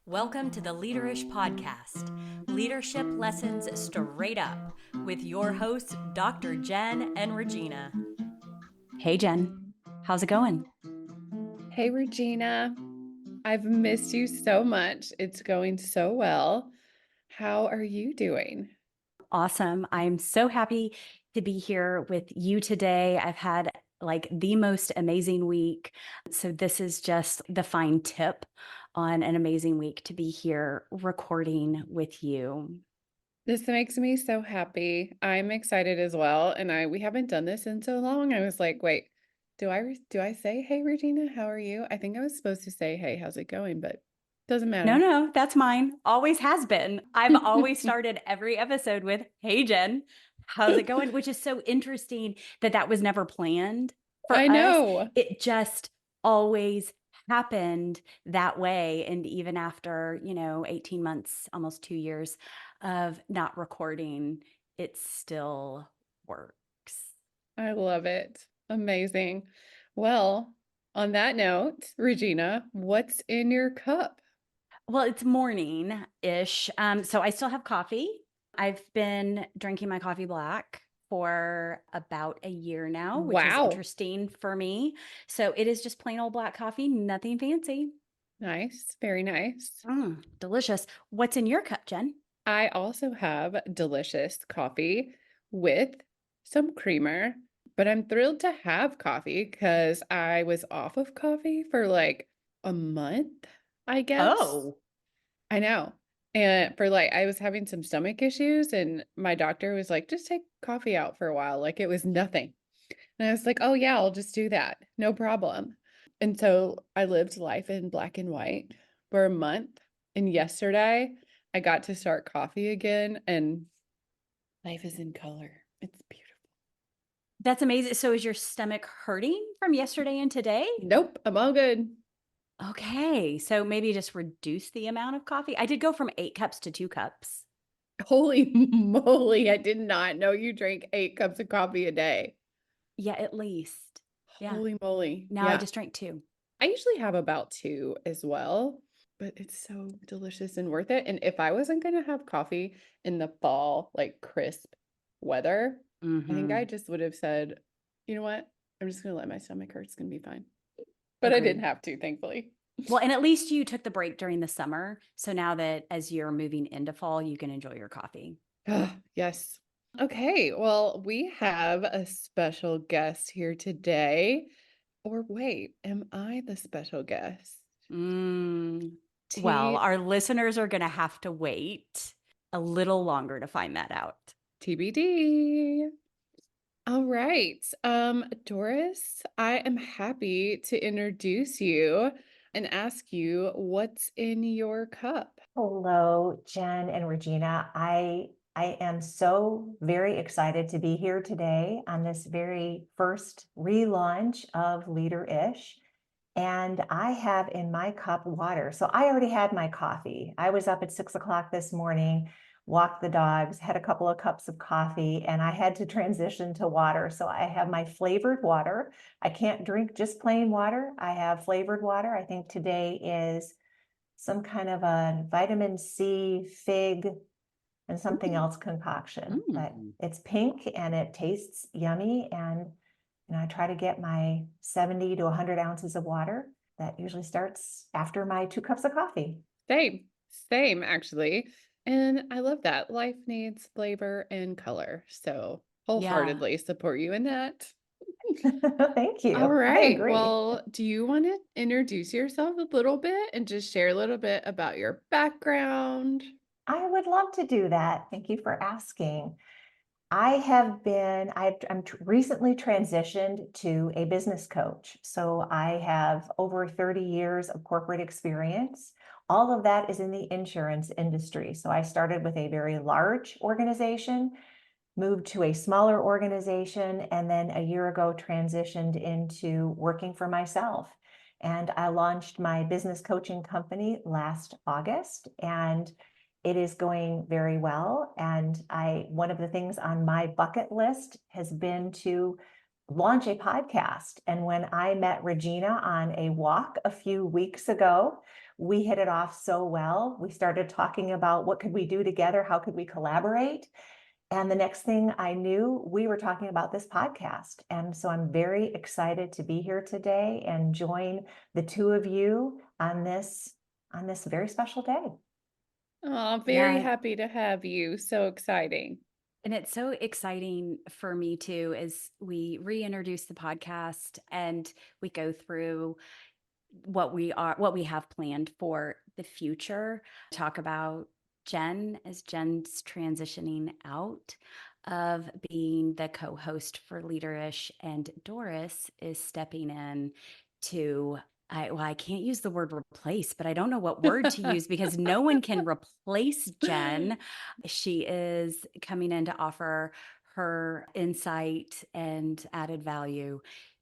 Welcome to the Leaderish podcast, leadership lessons straight up, with your hosts, Dr. Jen and Regina. Hey, Jen, how's it going? Hey, Regina. I've missed you so much. It's going so well. How are you doing? Awesome. I'm so happy to be here with you today. I've had the most amazing week. So this is just the fine tip on an amazing week to be here recording with you. This makes me so happy. I'm excited as well. And we haven't done this in so long. I was like, wait, do I say, hey, Regina, how are you? I think I was supposed to say, hey, how's it going? But doesn't matter. No, that's mine. Always has been. I've always started every episode with, hey, Jen, how's it going? Which is so interesting that was never planned I for us. know. It just always happened that way. And even after, 18 months, almost 2 years of not recording, it still works. I love it. Amazing. Well, on that note, Regina, what's in your cup? Well, it's morning-ish. So I still have coffee. I've been drinking my coffee black for about a year now, which is Wow. interesting for me. So it is just plain old black coffee, nothing fancy. Nice. Very nice. Delicious. What's in your cup, Jen? I also have delicious coffee with some creamer, but I'm thrilled to have coffee because I was off of coffee for like a month, I guess. Oh, I know. And I was having some stomach issues, and my doctor was like, just take coffee out for a while. Like it was nothing. And I was like, oh, yeah, I'll just do that. No problem. And so I lived life in black and white for a month. And yesterday I got to start coffee again, and life is in color. It's beautiful. that's amazing. So is your stomach hurting from yesterday and today? Nope, I'm all good. Okay, so maybe just reduce the amount of coffee. I did go from 8 cups to 2 cups. Holy moly, I did not know you drank 8 cups of coffee a day. Yeah, at least. Yeah. Holy moly. Now I Yeah. just drank 2. I usually have about two as well, but it's so delicious and worth it. And if I wasn't going to have coffee in the fall, like crisp weather, I think I Mm-hmm. just would have said, you know what? I'm just going to let my stomach hurt. It's going to be fine. But I didn't Agreed. have to, thankfully. Well, and at least you took the break during the summer. So now that as you're moving into fall, you can enjoy your coffee. Yes. Okay. Well, we have a special guest here today. Or wait, am I the special guest? Mm. Well, T our listeners are going to have to wait a little longer to find that out. TBD. All right. Doris, I am happy to introduce you and ask you what's in your cup. Hello, Jen and Regina. I am so very excited to be here today on this very first relaunch of Leaderish. And I have in my cup water. So I already had my coffee. I was up at 6 o'clock this morning, walked the dogs, had a couple of cups of coffee, and I had to transition to water. So I have my flavored water. I can't drink just plain water. I have flavored water. I think today is some kind of a vitamin C fig and something else concoction, but Mm. it's pink and it tastes yummy. And I try to get my 70 to 100 ounces of water. That usually starts after my 2 cups of coffee. Same actually. And I love that. Life needs flavor and color. So Yeah. wholeheartedly support you in that. Thank All you. I right. agree. Well, do you want to introduce yourself a little bit and just share a little bit about your background? I would love to do that. Thank you for asking. I'm recently transitioned to a business coach. So I have over 30 years of corporate experience. All of that is in the insurance industry. So I started with a very large organization, moved to a smaller organization, and then a year ago transitioned into working for myself. And I launched my business coaching company last August, and it is going very well. And one of the things on my bucket list has been to launch a podcast. And when I met Regina on a walk a few weeks ago, we hit it off so well. We started talking about what could we do together? How could we collaborate? And the next thing I knew, we were talking about this podcast. And so I'm very excited to be here today and join the two of you on this very special day. Oh, very Yeah. happy to have you. So exciting. And it's so exciting for me too, as we reintroduce the podcast and we go through what we have planned for the future. Talk about Jen as Jen's transitioning out of being the co-host for Leaderish, and Doris is stepping in to I can't use the word replace, but I don't know what word to use because no one can replace Jen. She is coming in to offer her insight and added value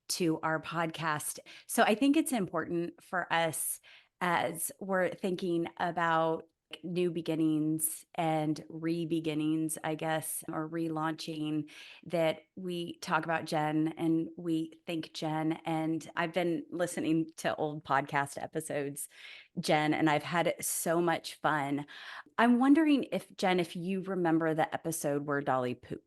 to our podcast. So I think it's important for us as we're thinking about new beginnings and re-beginnings, I guess, or relaunching, that we talk about Jen and we thank Jen. And I've been listening to old podcast episodes, Jen, and I've had so much fun. I'm wondering if, Jen, if you remember the episode where Dolly pooped.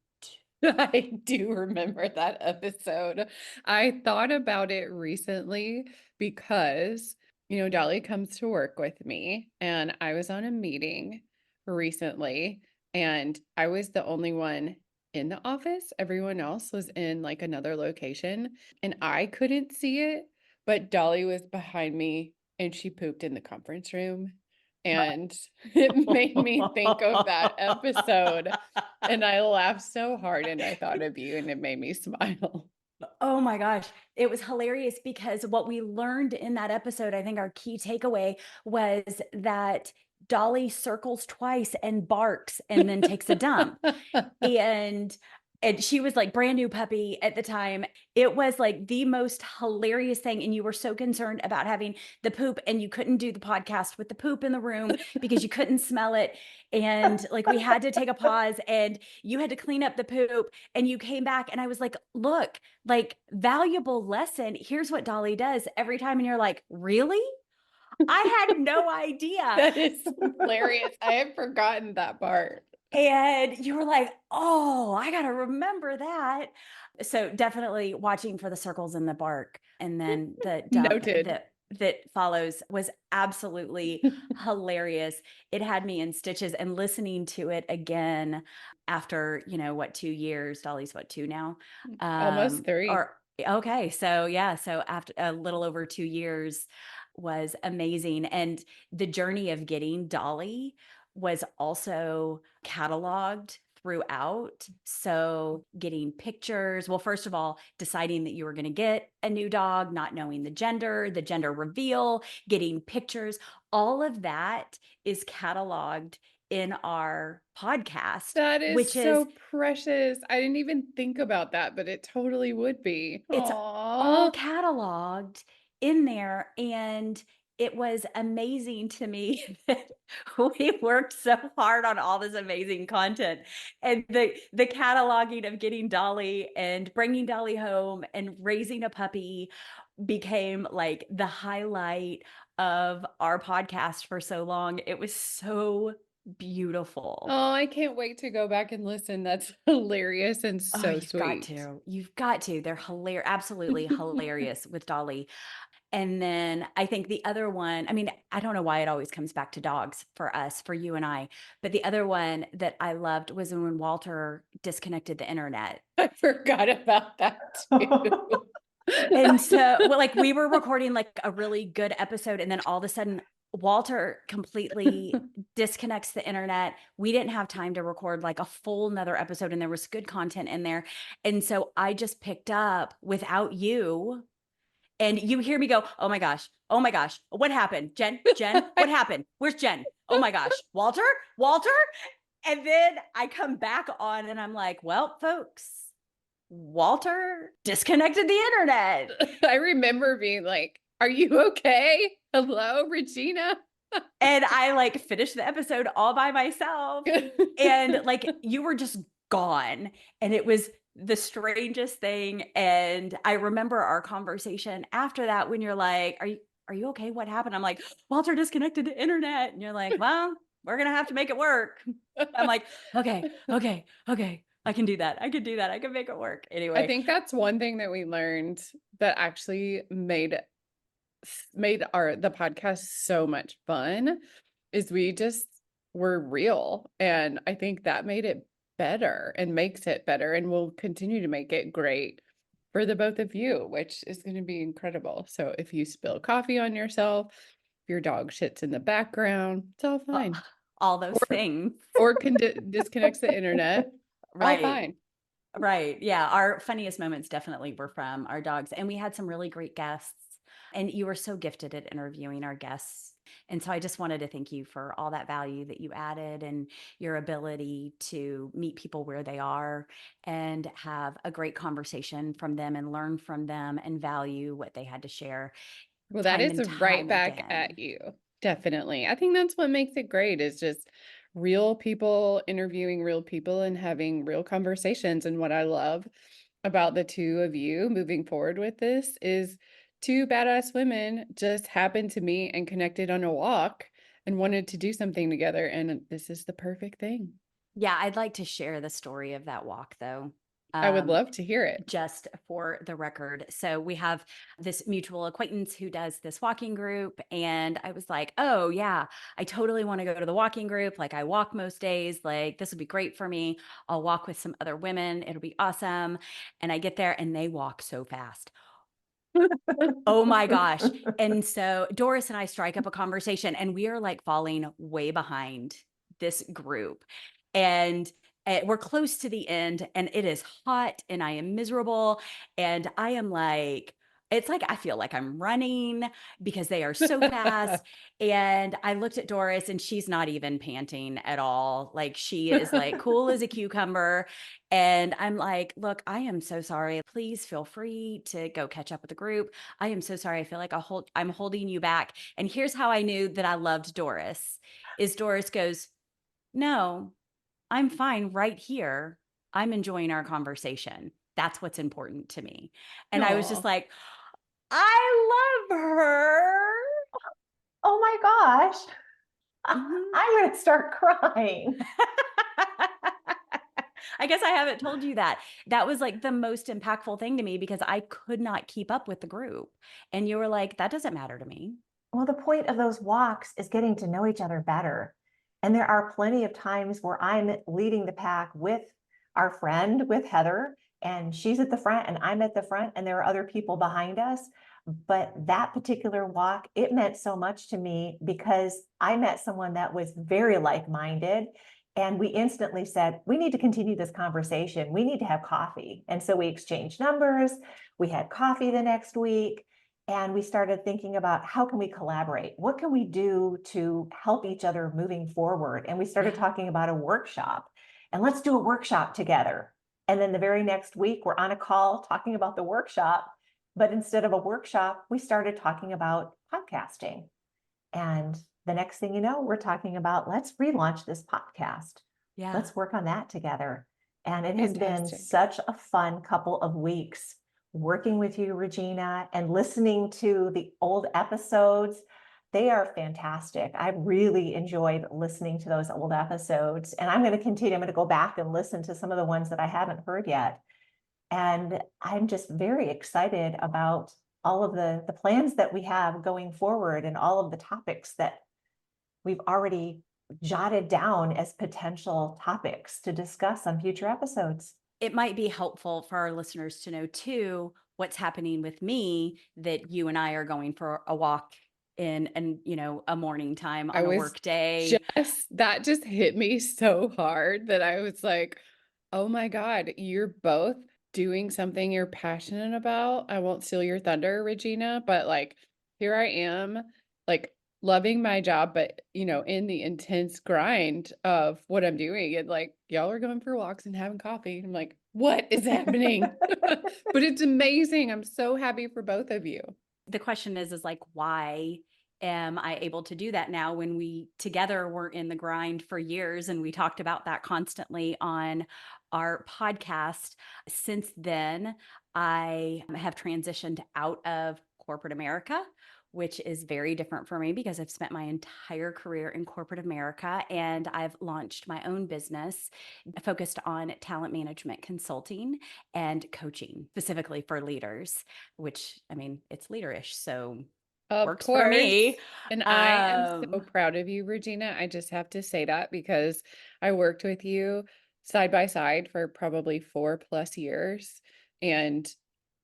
I do remember that episode. I thought about it recently because, Dolly comes to work with me, and I was on a meeting recently, and I was the only one in the office. Everyone else was in like another location, and I couldn't see it, but Dolly was behind me and she pooped in the conference room. And it made me think of that episode. And I laughed so hard and I thought of you and it made me smile. Oh my gosh. It was hilarious because what we learned in that episode, I think our key takeaway was that Dolly circles twice and barks and then takes a dump. And she was like brand new puppy at the time. It was like the most hilarious thing. And you were so concerned about having the poop, and you couldn't do the podcast with the poop in the room because you couldn't smell it. And like we had to take a pause and you had to clean up the poop, and you came back and I was like, look, like valuable lesson. Here's what Dolly does every time. And you're like, really? I had no idea. That is hilarious. I had forgotten that part. And you were like, oh, I got to remember that. So definitely watching for the circles in the bark. And then the dump Noted. that follows was absolutely hilarious. It had me in stitches, and listening to it again after, 2 years, Dolly's what, 2 now? Almost 3. Or okay. So yeah. So after a little over 2 years was amazing. And the journey of getting Dolly was also cataloged throughout. So getting pictures, well, first of all, deciding that you were going to get a new dog, not knowing the gender reveal, getting pictures, all of that is cataloged in our podcast, That which is is, so precious. I didn't even think about that, but it totally would be. it's all Aw. cataloged in there. And it was amazing to me that we worked so hard on all this amazing content, and the cataloging of getting Dolly and bringing Dolly home and raising a puppy became like the highlight of our podcast for so long. It was so beautiful. Oh, I can't wait to go back and listen. That's hilarious and Oh, so you've got sweet. to. You've got to. They're hilarious, absolutely hilarious with Dolly. And then I think the other one, I mean, I don't know why it always comes back to dogs for us, for you and I, but the other one that I loved was when Walter disconnected the internet. I forgot about that too. And so, well, like we were recording like a really good episode, and then all of a sudden, Walter completely disconnects the internet. We didn't have time to record like a full another episode, and there was good content in there. And so I just picked up without you. And you hear me go, oh my gosh, what happened? Jen, what happened? Where's Jen? Oh my gosh, Walter. And then I come back on and I'm like, well, folks, Walter disconnected the internet. I remember being like, are you okay? Hello, Regina? And I like finished the episode all by myself. And like you were just gone. And it was the strangest thing. And I remember our conversation after that when you're like, are you okay? What happened? I'm like, Walter disconnected the internet. And you're like, well, we're going to have to make it work. I'm like, okay. I can do that. I can do that. I can make it work. I Anyway. think that's one thing that we learned that actually made the podcast so much fun is we just were real. And I think that made it better and makes it better and will continue to make it great for the both of you, which is going to be incredible. So if you spill coffee on yourself, if your dog shits in the background, it's all fine. All those things. Or disconnects the internet, all Right. fine. Right. Yeah. Our funniest moments definitely were from our dogs. And we had some really great guests. And you were so gifted at interviewing our guests. And so I just wanted to thank you for all that value that you added and your ability to meet people where they are and have a great conversation from them and learn from them and value what they had to share. Well, that Time is and right time back again. at you. Definitely. I think that's what makes it great is just real people interviewing real people and having real conversations. And what I love about the two of you moving forward with this is two badass women just happened to meet and connected on a walk and wanted to do something together. And this is the perfect thing. Yeah, I'd like to share the story of that walk though. I would love to hear it. Just for the record. So we have this mutual acquaintance who does this walking group. And I was like, oh, yeah, I totally want to go to the walking group. Like I walk most days. Like this would be great for me. I'll walk with some other women. It'll be awesome. And I get there and they walk so fast. Oh my gosh. And so Doris and I strike up a conversation and we are like falling way behind this group. And we're close to the end and it is hot and I am miserable. And I am like, it's like I feel like I'm running because they are so fast. And I looked at Doris and she's not even panting at all. Like she is like cool as a cucumber. And I'm like, look, I am so sorry. Please feel free to go catch up with the group. I am so sorry. I feel like I'm holding you back. And here's how I knew that I loved Doris is Doris goes, no, I'm fine right here. I'm enjoying our conversation. That's what's important to me. And I was just Aw. like, I love her. Oh my gosh. Mhm. I'm going to start crying. I guess I haven't told you that. That was like the most impactful thing to me because I could not keep up with the group. And you were like, that doesn't matter to me. Well, the point of those walks is getting to know each other better. And there are plenty of times where I'm leading the pack with our friend, with Heather, and she's at the front and I'm at the front, and there are other people behind us. But that particular walk, it meant so much to me because I met someone that was very like-minded. And we instantly said, we need to continue this conversation. We need to have coffee. And so we exchanged numbers. We had coffee the next week. And we started thinking about how can we collaborate? What can we do to help each other moving forward? And we started Yeah. talking about a workshop, and let's do a workshop together. And then the very next week, we're on a call talking about the workshop. But instead of a workshop, we started talking about podcasting. And the next thing you know, we're talking about let's relaunch this podcast. Yeah. Let's work on that together. And it has been Fantastic. such a fun couple of weeks working with you, Regina, and listening to the old episodes. They are fantastic. I really enjoyed listening to those old episodes. And I'm going to continue. I'm going to go back and listen to some of the ones that I haven't heard yet. And I'm just very excited about all of the plans that we have going forward and all of the topics that we've already jotted down as potential topics to discuss on future episodes. It might be helpful for our listeners to know too what's happening with me that you and I are going for a walk in and a morning time I on a was work day. that just hit me so hard that I was like, oh my God, you're both doing something you're passionate about. I won't steal your thunder, Regina, but like here I am, like loving my job, but in the intense grind of what I'm doing. And like y'all are going for walks and having coffee. I'm like, what is happening? But it's amazing. I'm so happy for both of you. The question is like, why am I able to do that now when we together were in the grind for years and we talked about that constantly on our podcast? Since then, I have transitioned out of corporate America, which is very different for me because I've spent my entire career in corporate America, and I've launched my own business focused on talent management consulting and coaching, specifically for leaders, which, I mean, it's Leaderish, so Of works for course. me. And I am so Um, proud of you, Regina. I just have to say that because I worked with you side by side for probably 4+ years. And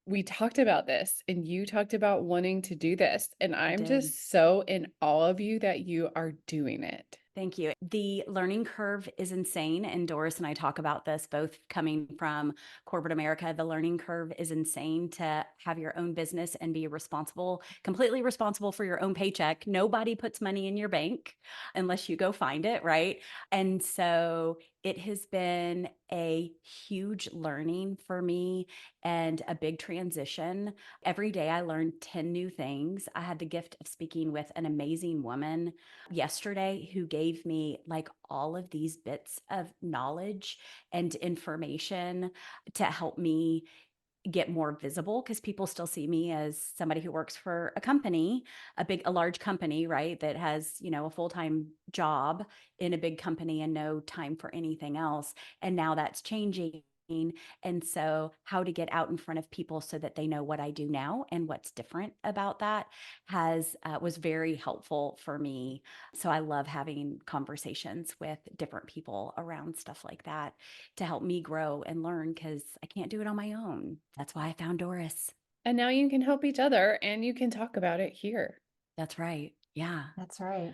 we talked about this, and you talked about wanting to do this. And I I'm did. just so in awe of you that you are doing it. Thank you. The learning curve is insane. And Doris and I talk about this both coming from corporate America. The learning curve is insane to have your own business and be responsible, completely responsible for your own paycheck. Nobody puts money in your bank unless you go find it, right? And so it has been a huge learning for me and a big transition. Every day I learn 10 new things. I had the gift of speaking with an amazing woman yesterday who gave me like all of these bits of knowledge and information to help me get more visible, because people still see me as somebody who works for a company, a large company, right? That has, a full-time job in a big company and no time for anything else. And now that's changing. And so how to get out in front of people so that they know what I do now and what's different about that was very helpful for me. So I love having conversations with different people around stuff like that to help me grow and learn, because I can't do it on my own. That's why I found Doris. And now you can help each other and you can talk about it here. That's right. Yeah. That's right.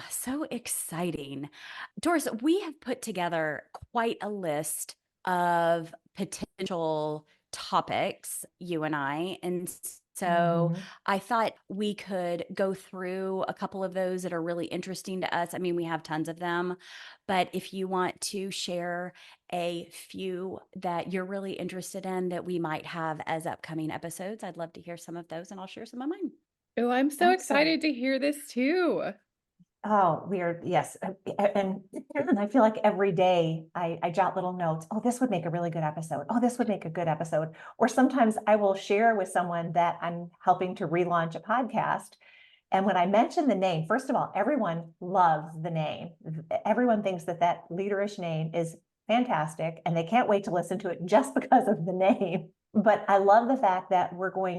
So exciting. Doris, we have put together quite a list of potential topics, you and I. And so Mhm. I thought we could go through a couple of those that are really interesting to us. I mean, we have tons of them, but if you want to share a few that you're really interested in that we might have as upcoming episodes, I'd love to hear some of those, and I'll share some of mine. Oh, I'm so Excellent. excited to hear this too. Oh, yes. And I feel like every day I jot little notes. Oh, this would make a really good episode. Oh, this would make a good episode. Or sometimes I will share with someone that I'm helping to relaunch a podcast. And when I mention the name, first of all, everyone loves the name. Everyone thinks that that Leaderish name is fantastic, and they can't wait to listen to it just because of the name. But I love the fact that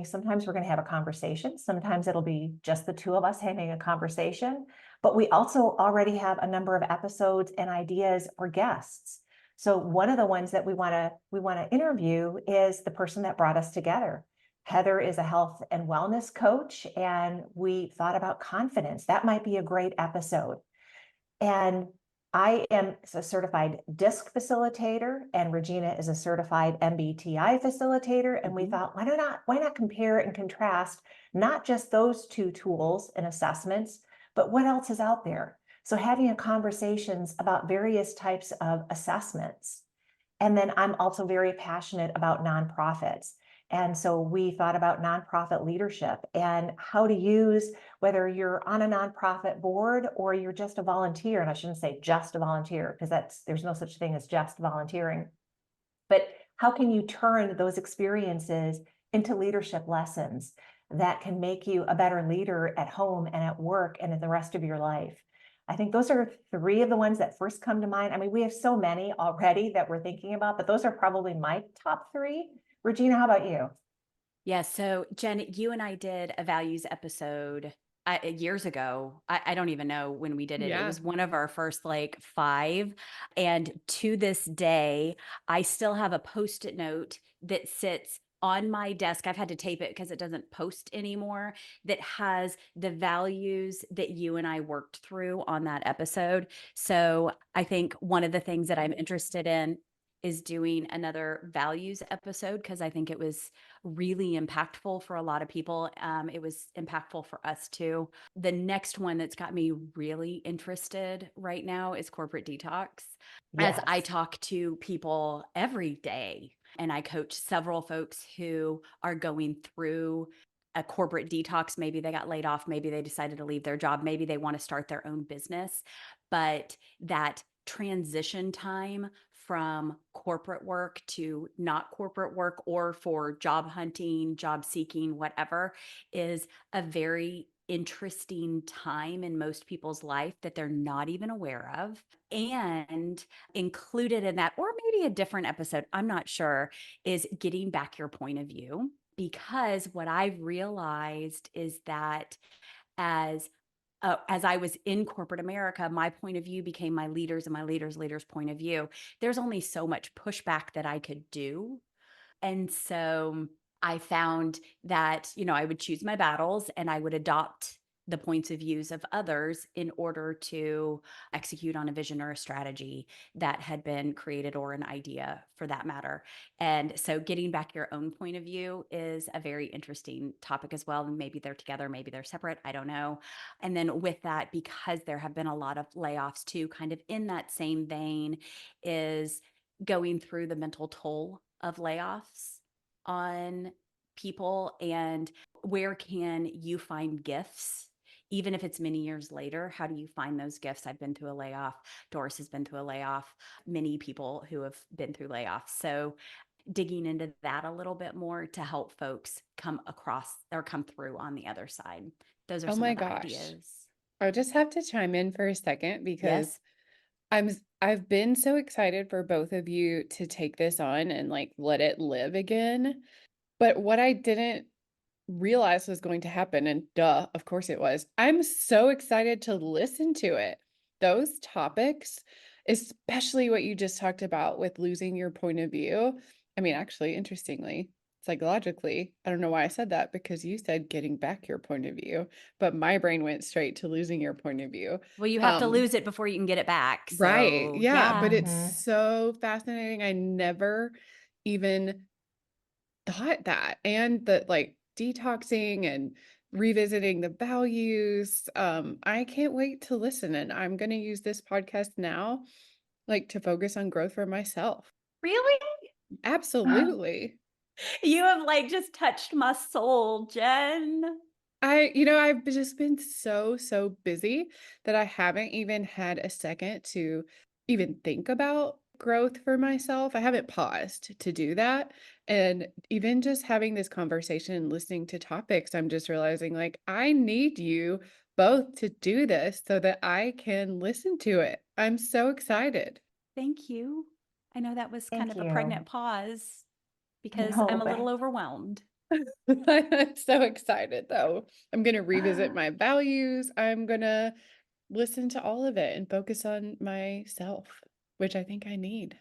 sometimes we're going to have a conversation. Sometimes it'll be just the two of us having a conversation. But we also already have a number of episodes and ideas for guests. So one of the ones that we want to interview is the person that brought us together. Heather is a health and wellness coach, and we thought about confidence. That might be a great episode. And I am a certified DISC facilitator, and Regina is a certified MBTI facilitator. And we thought, why not compare and contrast not just those two tools and assessments, but what else is out there? So having a conversations about various types of assessments. And then I'm also very passionate about nonprofits. And so we thought about nonprofit leadership and how to use, whether you're on a nonprofit board or you're just a volunteer. And I shouldn't say just a volunteer, because there's no such thing as just volunteering. But how can you turn those experiences into leadership lessons that can make you a better leader at home and at work and in the rest of your life? I think those are three of the ones that first come to mind. I mean, we have so many already that we're thinking about, but those are probably my top three. Regina, how about you? Yeah. So, Jen, you and I did a values episode years ago. I don't even know when we did it. It Yeah. was one of our first like five. And to this day, I still have a post-it note that sits on my desk. I've had to tape it because it doesn't post anymore, that has the values that you and I worked through on that episode. So I think one of the things that I'm interested in is doing another values episode, because I think it was really impactful for a lot of people. It was impactful for us too. The next one that's got me really interested right now is corporate detox. As I Yes. talk to people every day, and I coach several folks who are going through a corporate detox. Maybe they got laid off, maybe they decided to leave their job, maybe they want to start their own business, but that transition time from corporate work to not corporate work, or for job hunting, job seeking, whatever, is a very interesting time in most people's life that they're not even aware of. And included in that, or maybe a different episode, I'm not sure, is getting back your point of view. Because what I've realized is that as I was in corporate America, my point of view became my leaders, and my leaders' point of view. There's only so much pushback that I could do. And so I found that, I would choose my battles, and I would adopt the points of views of others in order to execute on a vision or a strategy that had been created, or an idea for that matter. And so getting back your own point of view is a very interesting topic as well. And maybe they're together, maybe they're separate, I don't know. And then with that, because there have been a lot of layoffs too, kind of in that same vein, is going through the mental toll of layoffs on people, and where can you find gifts even if it's many years later. How do you find those gifts? I've been through a layoff. Doris has been through a layoff. Many people who have been through layoffs. So digging into that a little bit more to help folks come across or come through on the other side. Those are Oh some my of the gosh. ideas. I just have to chime in for a second because Yes. I've been so excited for both of you to take this on and like let it live again. But what I didn't realize was going to happen, and duh, of course it was. I'm so excited to listen to it. Those topics, especially what you just talked about with losing your point of view. I mean, actually, interestingly, psychologically, I don't know why I said that because you said getting back your point of view, but my brain went straight to losing your point of view. Well, you have to Um, lose it before you can get it back. right. So, Yeah, but yeah. it's Mhm. so fascinating. I never even thought that, and that like detoxing and revisiting the values. I can't wait to listen, and I'm going to use this podcast now like to focus on growth for myself. Really? Absolutely. You have like just touched my soul, Jen. I've just been so busy that I haven't even had a second to even think about growth for myself. I haven't paused to do that. And even just having this conversation and listening to topics, I'm just realizing like I need you both to do this so that I can listen to it. I'm so excited. Thank you. I know that was kind Thank of a you. pregnant pause because No, I'm a little but overwhelmed. I'm so excited though. I'm going to revisit my values. I'm going to listen to all of it and focus on myself, which I think I need.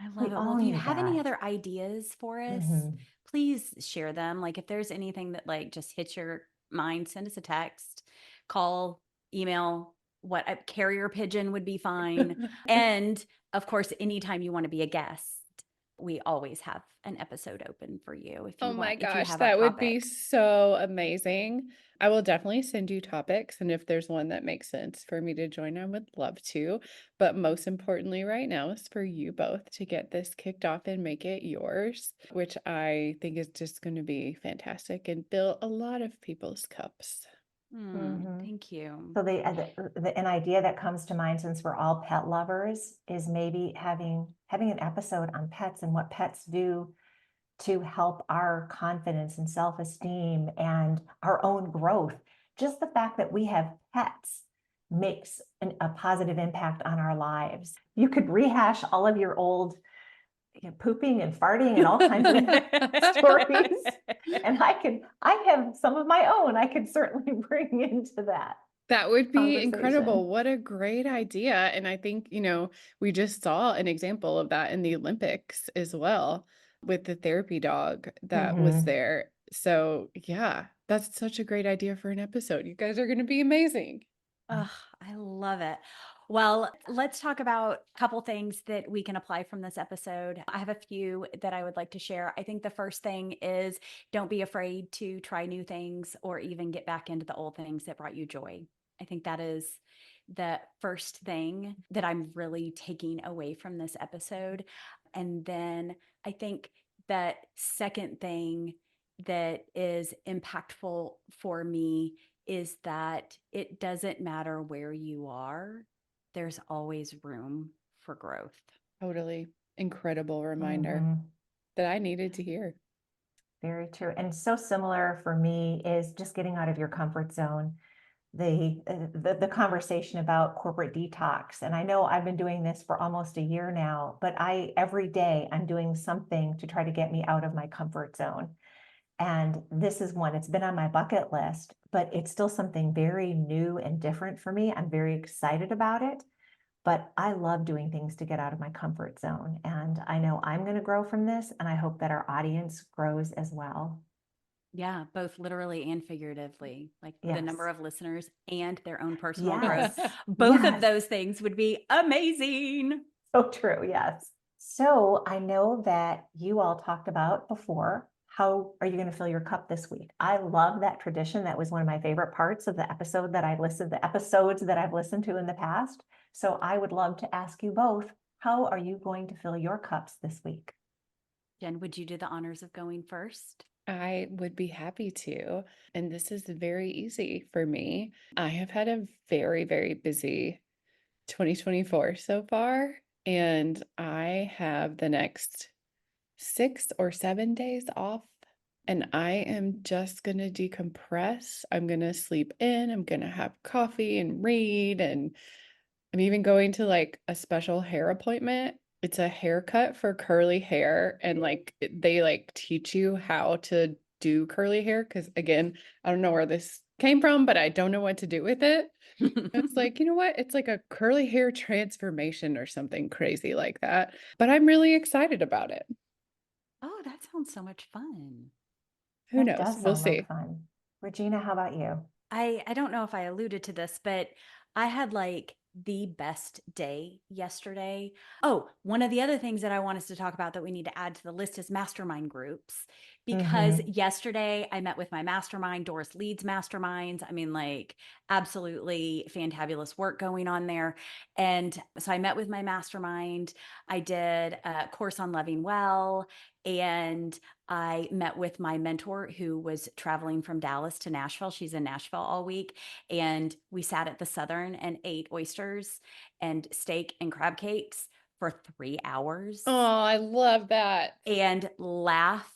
I we love it. Well, all if you need have any that. other ideas for us, Mhm. please share them. Like if there's anything that like just hits your mind, send us a text, call, email, what a carrier pigeon would be fine. And of course, anytime you want to be a guest, we always have an episode open for you Oh my if you gosh, have a that would be topic. so amazing. I will definitely send you topics, and if there's one that makes sense for me to join, I would love to. But most importantly, right now is for you both to get this kicked off and make it yours, which I think is just going to be fantastic and fill a lot of people's cups. Mhm. Thank you. So an idea that comes to mind, since we're all pet lovers, is maybe having an episode on pets and what pets do to help our confidence and self-esteem and our own growth. Just the fact that we have pets makes a positive impact on our lives. You could rehash all of your old, pooping and farting and all kinds of stories. And I have some of my own I could certainly bring into that That would be incredible. conversation. What a great idea. And I think, we just saw an example of that in the Olympics as well with the therapy dog that was Mhm. there. So, yeah, that's such a great idea for an episode. You guys are going to be amazing. Oh, I love it. Well, let's talk about a couple things that we can apply from this episode. I have a few that I would like to share. I think the first thing is don't be afraid to try new things or even get back into the old things that brought you joy. I think that is the first thing that I'm really taking away from this episode. And then I think that second thing that is impactful for me is that it doesn't matter where you are, there's always room for growth. Totally. Incredible reminder Mhm. that I needed to hear. Very true. And so similar for me is just getting out of your comfort zone. The conversation about corporate detox. And I know I've been doing this for almost a year now, but every day I'm doing something to try to get me out of my comfort zone. And this is one, it's been on my bucket list, but it's still something very new and different for me. I'm very excited about it, but I love doing things to get out of my comfort zone. And I know I'm going to grow from this, and I hope that our audience grows as well. Yeah, both literally and figuratively, like the number Yes. of listeners and their own personal growth. Yes. Both of Yes. those things would be amazing. So true. Yes. So I know that you all talked about before, how are you going to fill your cup this week? I love that tradition. That was one of my favorite parts of the episodes that I've listened to in the past. So I would love to ask you both, how are you going to fill your cups this week? Jen, would you do the honors of going first? I would be happy to. And this is very easy for me. I have had a very, very busy 2024 so far, and I have the next 6 or 7 days off. And I am just going to decompress. I'm going to sleep in. I'm going to have coffee and read. And I'm even going to like a special hair appointment. It's a haircut for curly hair. And like they like teach you how to do curly hair. Cause again, I don't know where this came from, but I don't know what to do with it. It's like, you know what? It's like a curly hair transformation or something crazy like that. But I'm really excited about it. Oh, that sounds so much fun. Who That knows? does We'll sound see. like fun. Regina, how about you? I don't know if I alluded to this, but I had like the best day yesterday. Oh, one of the other things that I want us to talk about that we need to add to the list is mastermind groups. Because Mhm. yesterday I met with my mastermind. Doris leads masterminds. I mean, like, absolutely fantabulous work going on there. And so I met with my mastermind. I did a course on loving well, and I met with my mentor who was traveling from Dallas to Nashville. She's in Nashville all week. And we sat at the Southern and ate oysters and steak and crab cakes for 3 hours Oh, I love that. and laughed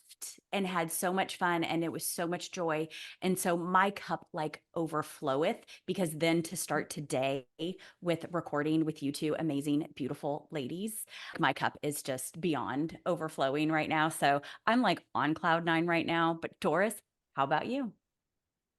and had so much fun, and it was so much joy. And so my cup like overfloweth, because then to start today with recording with you two amazing, beautiful ladies, my cup is just beyond overflowing right now. So I'm like on cloud nine right now. But Doris, how about you?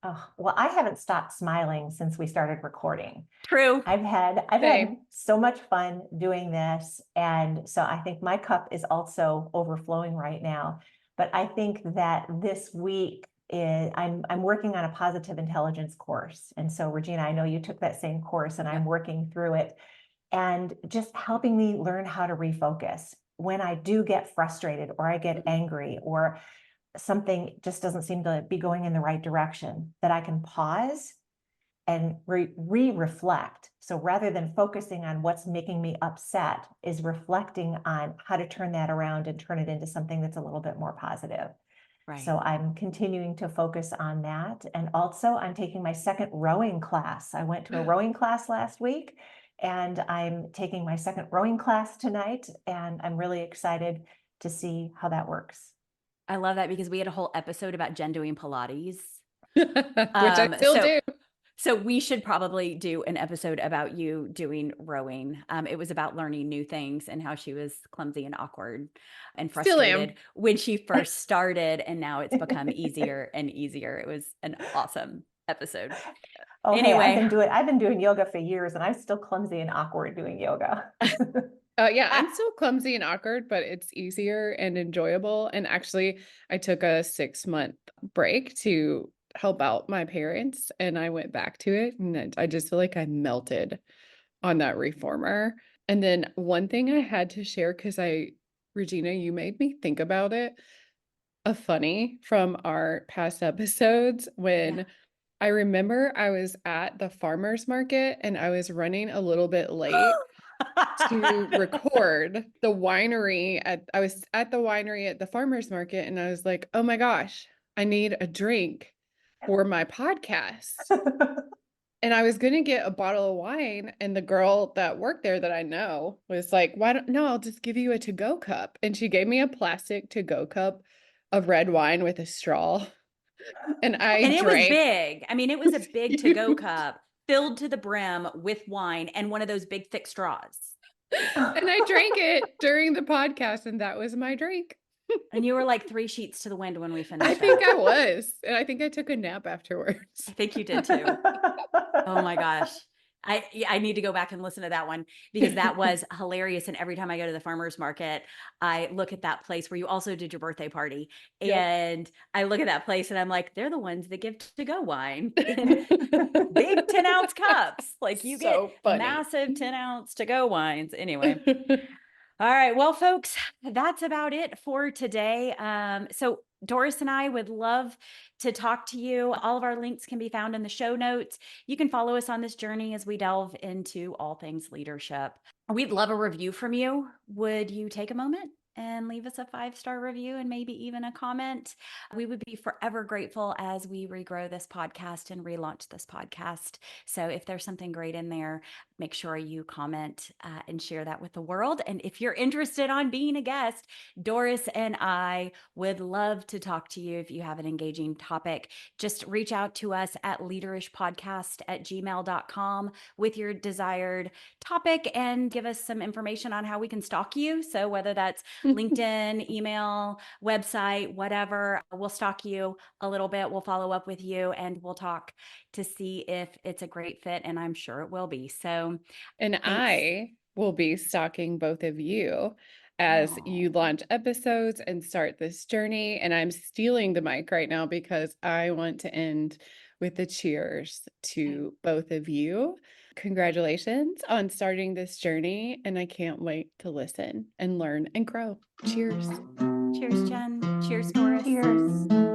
Oh, well, I haven't stopped smiling since we started recording. True. I've had Same. so much fun doing this. And so I think my cup is also overflowing right now. But I think that this week I'm working on a positive intelligence course. And so Regina, I know you took that same course, and I'm Yep. working through it, and just helping me learn how to refocus when I do get frustrated or I get angry or something just doesn't seem to be going in the right direction, that I can pause and reflect. So rather than focusing on what's making me upset, is reflecting on how to turn that around and turn it into something that's a little bit more positive. Right. So I'm continuing to focus on that. And also I'm taking my second rowing class. I went to a rowing class last week, and I'm taking my second rowing class tonight, and I'm really excited to see how that works. I love that, because we had a whole episode about Jen doing Pilates. Which I Um, still so do. So we should probably do an episode about you doing rowing. It was about learning new things and how she was clumsy and awkward and Still frustrated am. when she first started, and now it's become easier and easier. It was an awesome episode. Oh, hey, Anyway, I've been doing yoga for years, and I'm still clumsy and awkward doing yoga. Yeah, I'm still clumsy and awkward, but it's easier and enjoyable. And actually, I took a 6 month break to help out my parents, and I went back to it. And I just feel like I melted on that reformer. And then one thing I had to share, because Regina, you made me think about it, a funny from our past episodes yeah. when I remember I was at the farmer's market and I was running a little bit late to record the winery I was at the winery at the farmer's market, and I was like, "Oh my gosh, I need a drink for my podcast." And I was gonna get a bottle of wine, and the girl that worked there that I know was like, "Why don't no, I'll just give you a to-go cup." And she gave me a plastic to-go cup of red wine with a straw. And I And it was drank. big. I mean, it It was a was big to-go huge. cup filled to the brim with wine and one of those big thick straws. And I drank it during the podcast, and that was my drink. And you were like 3 sheets to the wind when we I finished think up. I was, and I think I took a nap afterwards. I think you did too. Oh my gosh. I need to go back and listen to that one because that was hilarious. And every time I go to the farmer's market, I look at that place where you also did your birthday party. Yep. And I look at that place and I'm like, they're the ones that give to-go wine in big 10-ounce cups. Like you get So funny. massive 10-ounce to-go wines. Anyway. All right. Well, folks, that's about it for today. So Doris and I would love to talk to you. All of our links can be found in the show notes. You can follow us on this journey as we delve into all things leadership. We'd love a review from you. Would you take a moment and leave us a 5-star review and maybe even a comment? We would be forever grateful as we regrow this podcast and relaunch this podcast. So if there's something great in there, make sure you comment and share that with the world. And if you're interested on being a guest, Doris and I would love to talk to you if you have an engaging topic. Just reach out to us at leaderishpodcast@gmail.com with your desired topic and give us some information on how we can stalk you. So whether that's LinkedIn, email, website, whatever, we'll stalk you a little bit. We'll follow up with you and we'll talk to see if it's a great fit. And I'm sure it will be. So And thanks. I will be stalking both of you as you Aw. launch episodes and start this journey. And I'm stealing the mic right now because I want to end with the cheers to both of you. Congratulations on starting this journey. And I can't wait to listen and learn and grow. Cheers. Cheers, Jen. Cheers, Doris. Cheers.